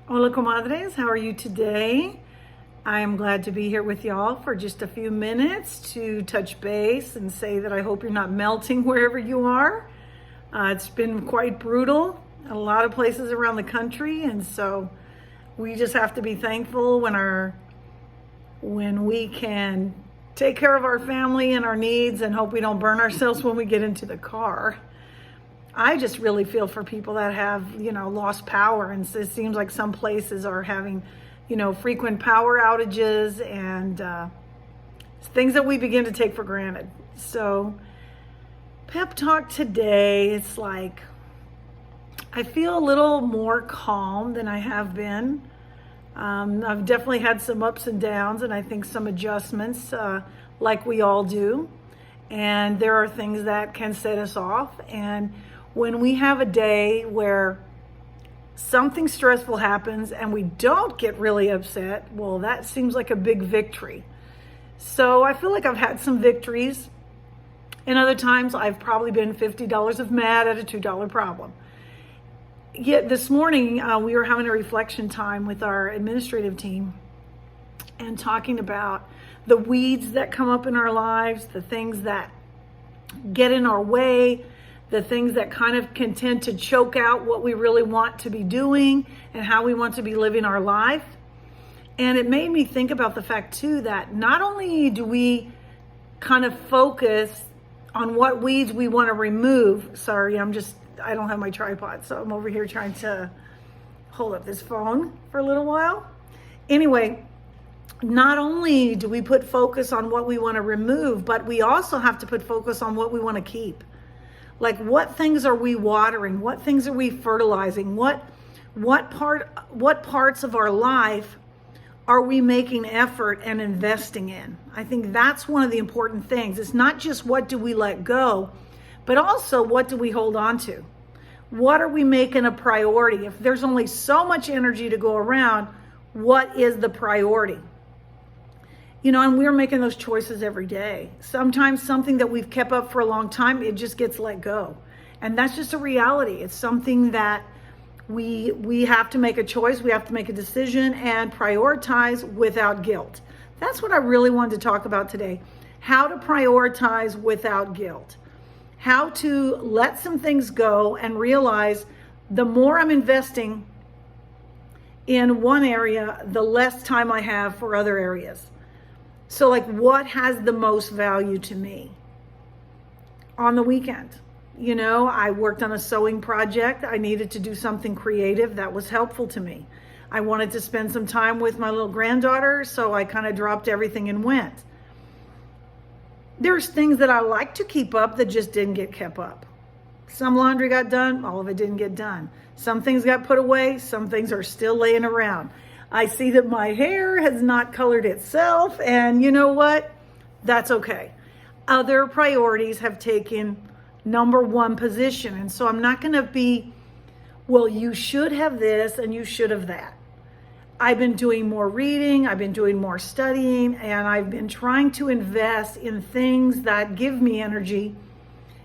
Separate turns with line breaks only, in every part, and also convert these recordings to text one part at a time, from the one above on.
Hola, comadres. How are you today? I am glad to be here with y'all for just a few minutes to touch base and say that I hope you're not melting wherever you are. It's been quite brutal in a lot of places around the country, and so we just have to be thankful when we can take care of our family and our needs and hope we don't burn ourselves when we get into the car. I just really feel for people that have, lost power. And so it seems like some places are having, frequent power outages and things that we begin to take for granted. So Pep Talk today, it's like, I feel a little more calm than I have been. I've definitely had some ups and downs, and I think some adjustments, like we all do. And there are things that can set us off. And when we have a day where something stressful happens and we don't get really upset, well, that seems like a big victory. So I feel like I've had some victories, and other times I've probably been $50 of mad at a $2 problem. Yet this morning, we were having a reflection time with our administrative team and talking about the weeds that come up in our lives, the things that get in our way, the things that kind of can tend to choke out what we really want to be doing and how we want to be living our life. And it made me think about the fact too that not only do we kind of focus on what weeds we want to remove. Sorry, I don't have my tripod, so I'm over here trying to hold up this phone for a little while. Anyway, not only do we put focus on what we want to remove, but we also have to put focus on what we want to keep. Like, what things are we watering? What things are we fertilizing? What parts of our life are we making effort and investing in? I think that's one of the important things. It's not just what do we let go, but also what do we hold on to? What are we making a priority? If there's only so much energy to go around, what is the priority? And we're making those choices every day. Sometimes something that we've kept up for a long time, it just gets let go. And that's just a reality. It's something that we have to make a choice. We have to make a decision and prioritize without guilt. That's what I really wanted to talk about today. How to prioritize without guilt. How to let some things go and realize the more I'm investing in one area, the less time I have for other areas. So like, what has the most value to me? On the weekend, I worked on a sewing project. I needed to do something creative that was helpful to me. I wanted to spend some time with my little granddaughter, so I kind of dropped everything and went. There's things that I like to keep up that just didn't get kept up. Some laundry got done, all of it didn't get done. Some things got put away, some things are still laying around. I see that my hair has not colored itself, and you know what? That's okay. Other priorities have taken number one position, and so I'm not going to be, well, you should have this and you should have that. I've been doing more reading, I've been doing more studying, and I've been trying to invest in things that give me energy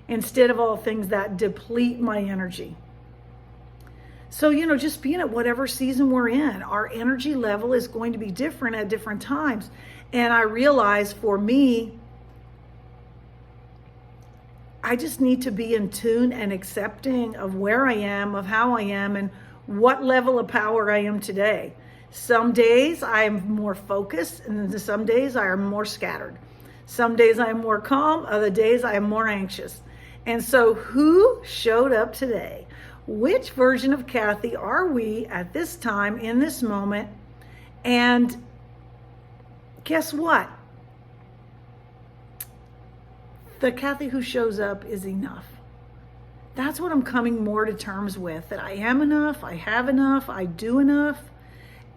instead of all things that deplete my energy. So, just being at whatever season we're in, our energy level is going to be different at different times. And I realize for me, I just need to be in tune and accepting of where I am, of how I am, and what level of power I am today. Some days I am more focused, and some days I am more scattered. Some days I am more calm, other days I am more anxious. And so who showed up today? Which version of Kathy are we at this time, in this moment? And guess what? The Kathy who shows up is enough. That's what I'm coming more to terms with, that I am enough, I have enough, I do enough,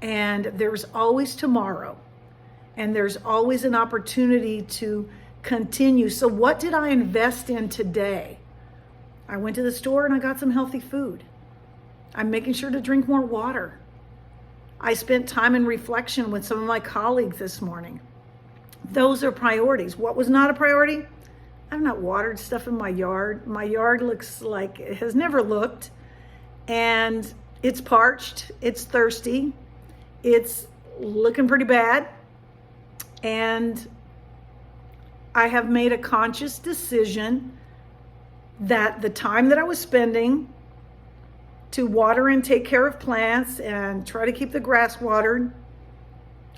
and there's always tomorrow. And there's always an opportunity to continue. So what did I invest in today? I went to the store and I got some healthy food. I'm making sure to drink more water. I spent time in reflection with some of my colleagues this morning. Those are priorities. What was not a priority? I've not watered stuff in my yard. My yard looks like it has never looked. And It's parched, it's thirsty, it's looking pretty bad, and I have made a conscious decision that the time that I was spending to water and take care of plants and try to keep the grass watered,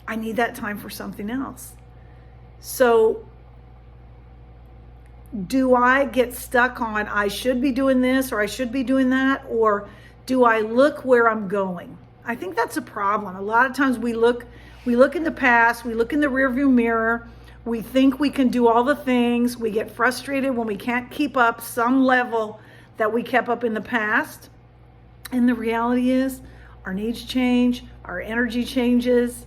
I need that time for something else. So do I get stuck on I should be doing this or I should be doing that, or do I look where I'm going? I think that's a problem. A lot of times we look in the past, we look in the rearview mirror, we think we can do all the things, we get frustrated when we can't keep up some level that we kept up in the past. And the reality is our needs change, our energy changes.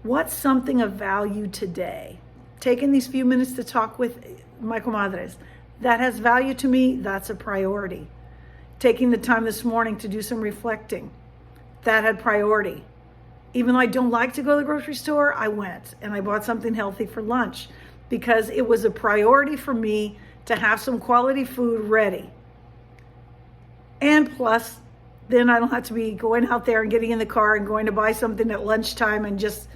What's something of value today? Taking these few minutes to talk with my comadres, that has value to me, that's a priority. Taking the time this morning to do some reflecting, that had priority. Even though I don't like to go to the grocery store, I went and I bought something healthy for lunch because it was a priority for me to have some quality food ready. And plus, then I don't have to be going out there and getting in the car and going to buy something at lunchtime and just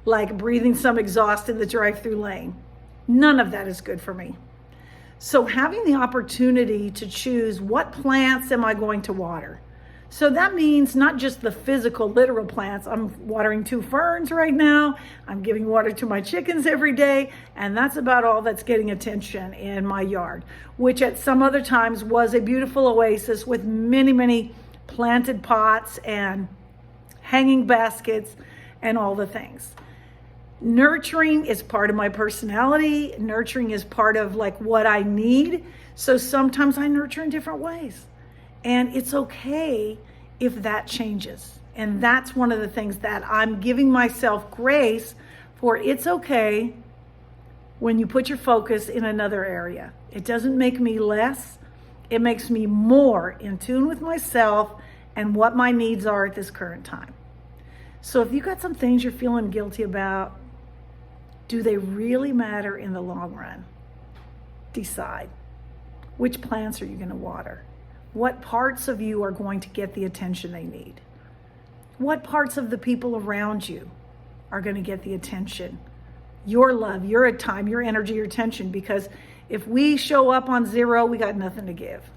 like breathing some exhaust in the drive-through lane. None of that is good for me. So having the opportunity to choose what plants am I going to water. So that means not just the physical, literal plants. I'm watering 2 ferns right now. I'm giving water to my chickens every day. And that's about all that's getting attention in my yard, which at some other times was a beautiful oasis with many, many planted pots and hanging baskets and all the things. Nurturing is part of my personality. Nurturing is part of like what I need. So sometimes I nurture in different ways. And it's okay if that changes. And that's one of the things that I'm giving myself grace for. It's okay when you put your focus in another area. It doesn't make me less. It makes me more in tune with myself and what my needs are at this current time. So if you got some things you're feeling guilty about, do they really matter in the long run? Decide. Which plants are you going to water? What parts of you are going to get the attention they need? What parts of the people around you are going to get the attention, your love, your time, your energy, your attention? Because if we show up on 0, we got nothing to give.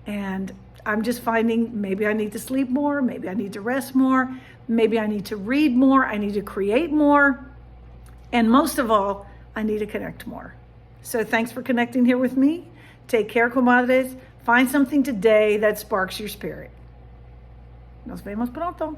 And I'm just finding maybe I need to sleep more, maybe I need to rest more, maybe I need to read more, I need to create more, and most of all, I need to connect more. So thanks for connecting here with me. Take care, comadres. Find something today that sparks your spirit. Nos vemos pronto.